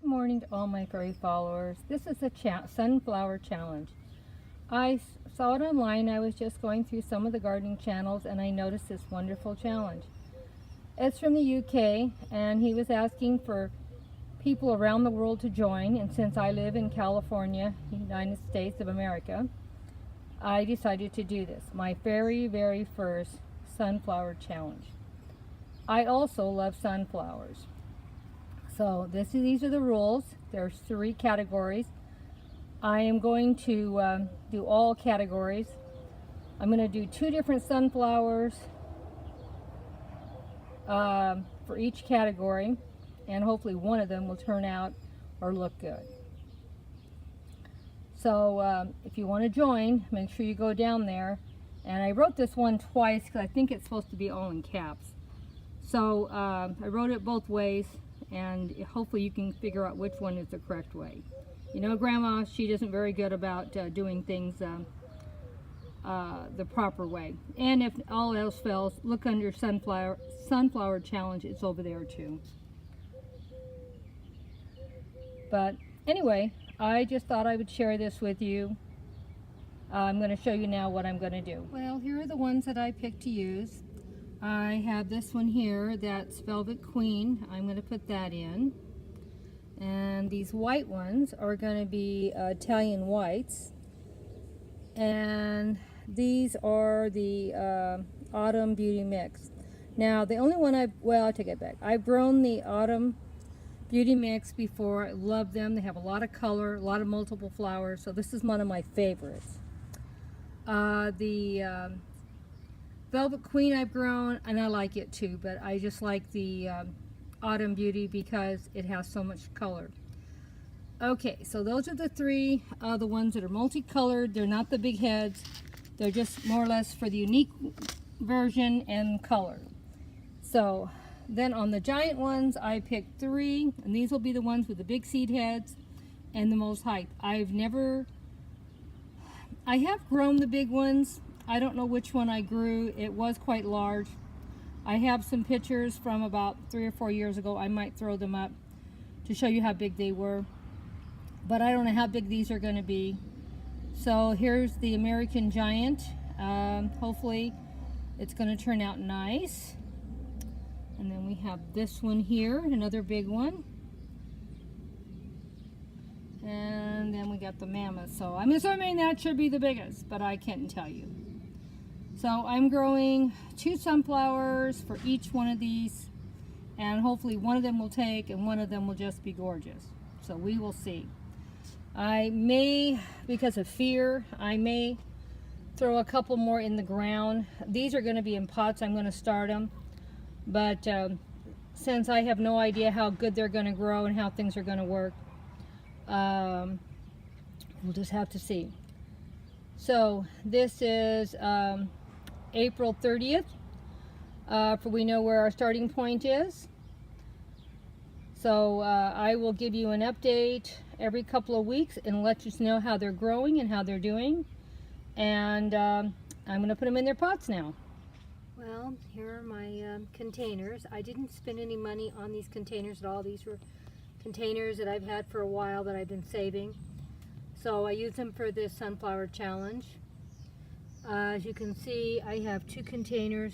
Morning to all my fairy followers. This is a sunflower challenge. I saw it online. I was just going through some of the gardening channels and I noticed this wonderful challenge. It's from the UK and he was asking for people around the world to join, and since I live in California, United States of America, I decided to do this, my very first sunflower challenge. I also love sunflowers. So these are the rules. There's 3 categories. I am going to do all categories. I'm going to do 2 different sunflowers for each category, and hopefully one of them will turn out or look good. So if you want to join, make sure you go down there. And I wrote this one twice because I think it's supposed to be all in caps. So I wrote it both ways, and hopefully you can figure out which one is the correct way. You know, Grandma, she isn't very good about doing things the proper way. And if all else fails, look under sunflower challenge. It's over there too. But anyway, I just thought I would share this with you. I'm going to show you now what I'm going to do. Well, here are the ones that I picked to use. I have this one here, that's Velvet Queen. I'm going to put that in. And these white ones are going to be Italian whites. And these are the Autumn Beauty Mix. Now, the only one I'll take it back. I've grown the Autumn Beauty Mix before. I love them. They have a lot of color, a lot of multiple flowers. So this is one of my favorites. The Velvet Queen I've grown, and I like it too, but I just like the Autumn Beauty because it has so much color. Okay, so those are the 3, the ones that are multicolored. They're not the big heads. They're just more or less for the unique version and color. So then on the giant ones, I picked 3, and these will be the ones with the big seed heads and the most height. I have grown the big ones. I don't know which one I grew. It was quite large. I have some pictures from about 3 or 4 years ago. I might throw them up to show you how big they were. But I don't know how big these are going to be. So here's the American Giant. Hopefully it's going to turn out nice. And then we have this one here, another big one. And then we got the Mammoth. So I'm assuming that should be the biggest, but I can't tell you. So I'm growing 2 sunflowers for each one of these, and hopefully one of them will take and one of them will just be gorgeous. So we will see. I may, because of fear, I may throw a couple more in the ground. These are going to be in pots. I'm going to start them, but since I have no idea how good they're going to grow and how things are going to work, we'll just have to see. So this is April 30th, for we know where our starting point is. So I will give you an update every couple of weeks and let you know how they're growing and how they're doing. And I'm going to put them in their pots now. Well, here are my containers. I didn't spend any money on these containers at all. These were containers that I've had for a while that I've been saving. So I use them for this sunflower challenge. As you can see, I have 2 containers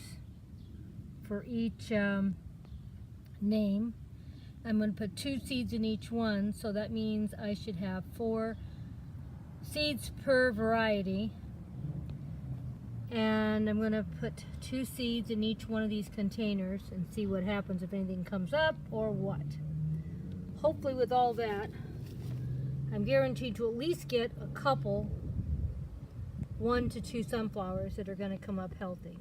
for each name. I'm going to put 2 seeds in each one, so that means I should have 4 seeds per variety. And I'm going to put 2 seeds in each one of these containers and see what happens, if anything comes up or what. Hopefully with all that, I'm guaranteed to at least get a couple, 1 to 2 sunflowers that are going to come up healthy.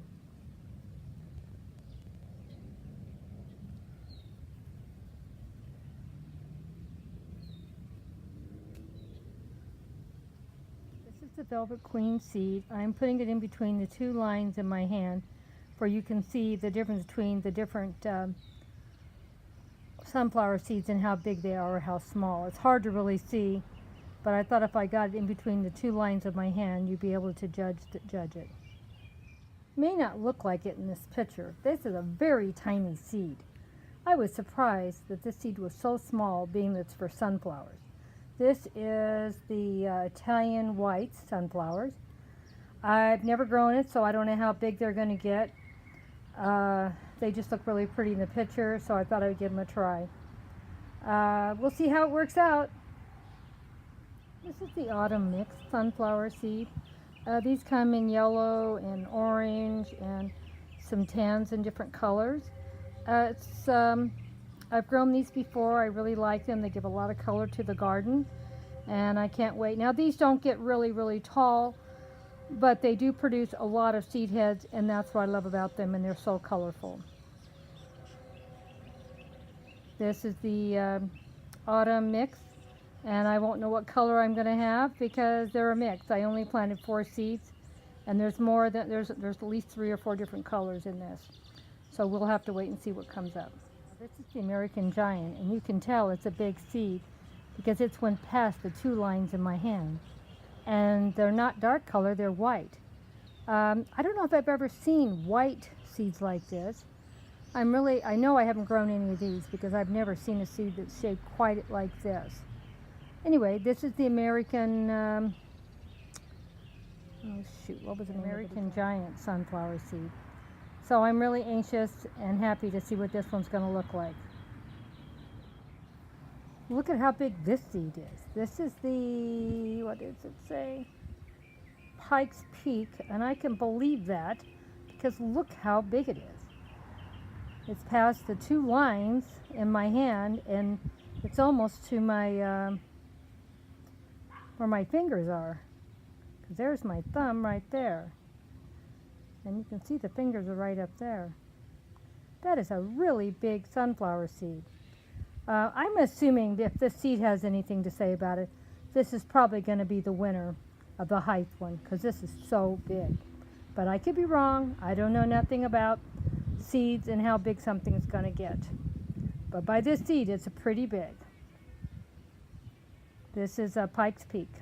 This is the Velvet Queen seed. I'm putting it in between the 2 lines in my hand, for you can see the difference between the different sunflower seeds and how big they are or how small. It's hard to really see, but I thought if I got it in between the 2 lines of my hand, you'd be able to judge it. May not look like it in this picture. This is a very tiny seed, I was surprised that this seed was so small, being that it's for sunflowers. This is the Italian white sunflowers. I've never grown it, so I don't know how big they're going to get. They just look really pretty in the picture, so I thought I would give them a try. We'll see how it works out. This is the autumn mix sunflower seed. These come in yellow and orange and some tans in different colors. I've grown these before. I really like them. They give a lot of color to the garden, and I can't wait. Now these don't get really tall, but they do produce a lot of seed heads, and that's what I love about them, and they're so colorful. This is the autumn mix, and I won't know what color I'm going to have because they're a mix. I only planted 4 seeds, and there's at least 3 or 4 different colors in this. So we'll have to wait and see what comes up. This is the American Giant, and you can tell it's a big seed because it's went past the 2 lines in my hand. And they're not dark color, they're white. I don't know if I've ever seen white seeds like this. I know I haven't grown any of these because I've never seen a seed that's shaped quite like this. Anyway, this is the American, American Giant sunflower seed. So I'm really anxious and happy to see what this one's going to look like. Look at how big this seed is. This is the, what does it say? Pike's Peak, and I can believe that because look how big it is. It's past the 2 lines in my hand, and it's almost to my, where my fingers are. Because there's my thumb right there. And you can see the fingers are right up there. That is a really big sunflower seed. I'm assuming if this seed has anything to say about it, this is probably going to be the winner of the height one because this is so big. But I could be wrong. I don't know nothing about seeds and how big something is going to get. But by this seed, it's pretty big. This is a Pike's Peak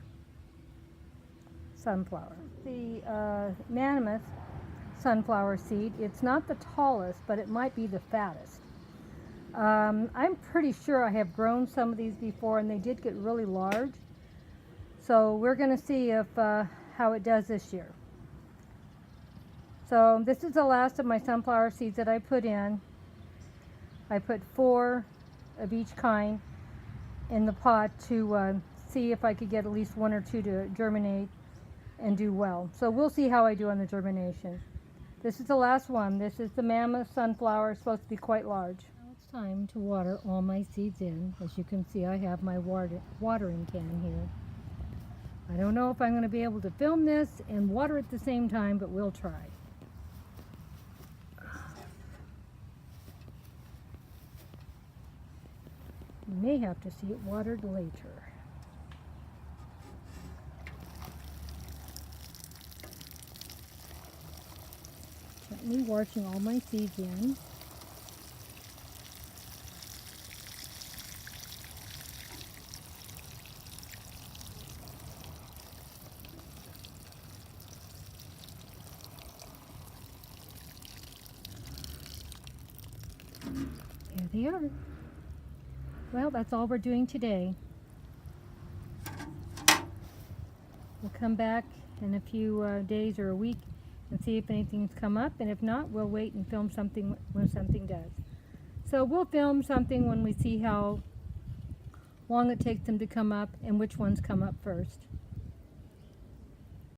sunflower. The mammoth sunflower seed. It's not the tallest, but it might be the fattest. I'm pretty sure I have grown some of these before, and they did get really large. So we're going to see if how it does this year. So this is the last of my sunflower seeds that I put in. I put 4 of each kind in the pot to see if I could get at least 1 or 2 to germinate and do well. So we'll see how I do on the germination. This is the last one. This is the mammoth sunflower. It's supposed to be quite large. Now it's time to water all my seeds in. As you can see, I have my watering can here. I don't know if I'm going to be able to film this and water at the same time, but we'll try. You may have to see it watered later. Gently washing all my seeds in. There they are. Well, that's all we're doing today. We'll come back in a few days or a week and see if anything's come up, and if not, we'll wait and film something when something does. So we'll film something when we see how long it takes them to come up and which ones come up first.